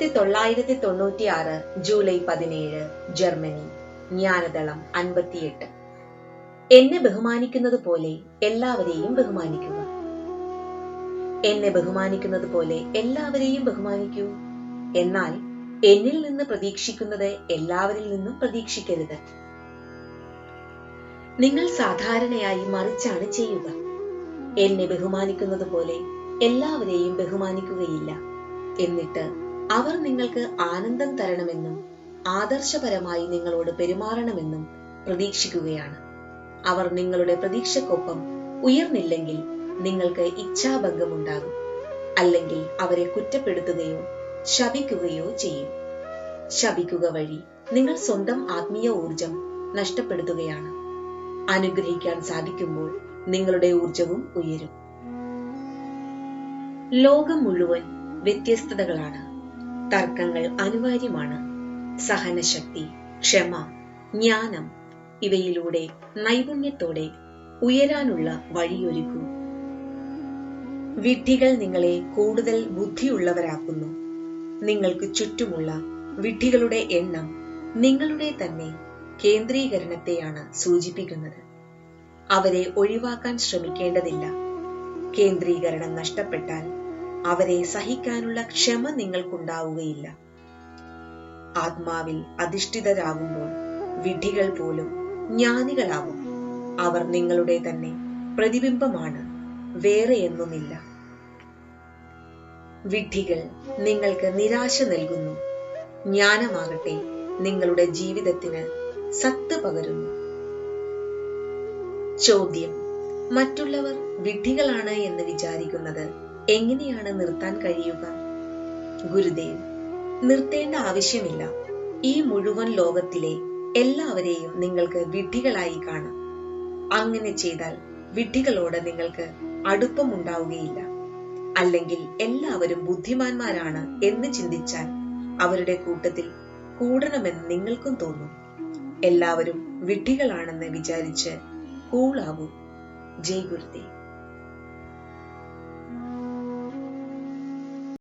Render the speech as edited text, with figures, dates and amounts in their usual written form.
1996 July 17 Germany. ജ്ഞാനദളം 58. എന്നെ ബഹുമാനിക്കുന്നത് പോലെ എല്ലാവരെയും ബഹുമാനിക്കുക. എന്നെ ബഹുമാനിക്കുന്നത് പോലെ എല്ലാവരെയും ബഹുമാനിക്കൂ. എന്നാൽ എന്നിൽ നിന്ന് പ്രതീക്ഷിക്കുന്നത് എല്ലാവരിൽ നിന്നും പ്രതീക്ഷിക്കരുത്. നിങ്ങൾ സാധാരണയായി മറിച്ചാണ് ചെയ്യുക. എന്നെ ബഹുമാനിക്കുന്നത് പോലെ എല്ലാവരെയും ബഹുമാനിക്കുകയില്ല. എന്നിട്ട് അവർ നിങ്ങൾക്ക് ആനന്ദം തരണമെന്നും ആദർശപരമായി നിങ്ങളോട് പെരുമാറണമെന്നും പ്രതീക്ഷിക്കുകയാണ്. അവർ നിങ്ങളുടെ പ്രതീക്ഷക്കൊപ്പം ഉയർന്നില്ലെങ്കിൽ നിങ്ങൾക്ക് ഇച്ഛാഭംഗമുണ്ടാകും. അല്ലെങ്കിൽ അവരെ കുറ്റപ്പെടുത്തുകയോ ശപിക്കുകയോ ചെയ്യും. ശപിക്കുക വഴി നിങ്ങൾ സ്വന്തം ആത്മീയ ഊർജം നഷ്ടപ്പെടുത്തുകയാണ്. അനുഗ്രഹിക്കാൻ സാധിക്കുമ്പോൾ നിങ്ങളുടെ ഊർജവും ഉയരും. ലോകം മുഴുവൻ വ്യത്യസ്തതകളാണ്. തർക്കങ്ങൾ അനിവാര്യമാണ്. സഹനശക്തി, ക്ഷമ, ജ്ഞാനം ഇവയിലൂടെ നൈപുണ്യത്തോടെ ഉയരാനുള്ള വഴിയൊരുക്കൂ. വിഡ്ഢികൾ നിങ്ങളെ കൂടുതൽ ബുദ്ധിയുള്ളവരാക്കുന്നു. നിങ്ങൾക്ക് ചുറ്റുമുള്ള വിഡ്ഢികളുടെ എണ്ണം നിങ്ങളുടെ തന്നെ കേന്ദ്രീകരണത്തെയാണ് സൂചിപ്പിക്കുന്നത്. അവരെ ഒഴിവാക്കാൻ ശ്രമിക്കേണ്ടതില്ല. കേന്ദ്രീകരണം നഷ്ടപ്പെട്ടാൽ അവരെ സഹിക്കാനുള്ള ക്ഷമ നിങ്ങൾക്കുണ്ടാവുകയില്ല. ആത്മാവിൽ അധിഷ്ഠിതരാകുമ്പോൾ വിഡ്ഢികൾ പോലും ജ്ഞാനികളാവും. അവർ നിങ്ങളുടെ തന്നെ പ്രതിബിംബമാണ്, വേറെയൊന്നുമില്ല. വിഡ്ഢികൾ നിങ്ങൾക്ക് നിരാശ നൽകുന്നു. ജ്ഞാനമാകട്ടെ നിങ്ങളുടെ ജീവിതത്തിന് സത്ത് പകരുന്നു. ചോദ്യം: മറ്റുള്ളവർ വിഡ്ഢികളാണ് എന്ന് വിചാരിക്കുന്നത് എങ്ങനെയാണ് നിർത്താൻ കഴിയുക? ഗുരുദേവ്: നിർത്തേണ്ട ആവശ്യമില്ല. ഈ മുഴുവൻ ലോകത്തിലെ എല്ലാവരെയും നിങ്ങൾക്ക് വിഡ്ഢികളായി കാണാം. അങ്ങനെ ചെയ്താൽ വിഡ്ഢികളോട് നിങ്ങൾക്ക് അടുപ്പമുണ്ടാവുകയില്ല. അല്ലെങ്കിൽ എല്ലാവരും ബുദ്ധിമാന്മാരാണ് എന്ന് ചിന്തിച്ചാൽ അവരുടെ കൂട്ടത്തിൽ കൂടണമെന്ന് നിങ്ങൾക്കും തോന്നും. എല്ലാവരും വിഡ്ഢികളാണെന്ന് വിചാരിച്ച് കൂളാവൂ. ജയ് ഗുരുദേവ്.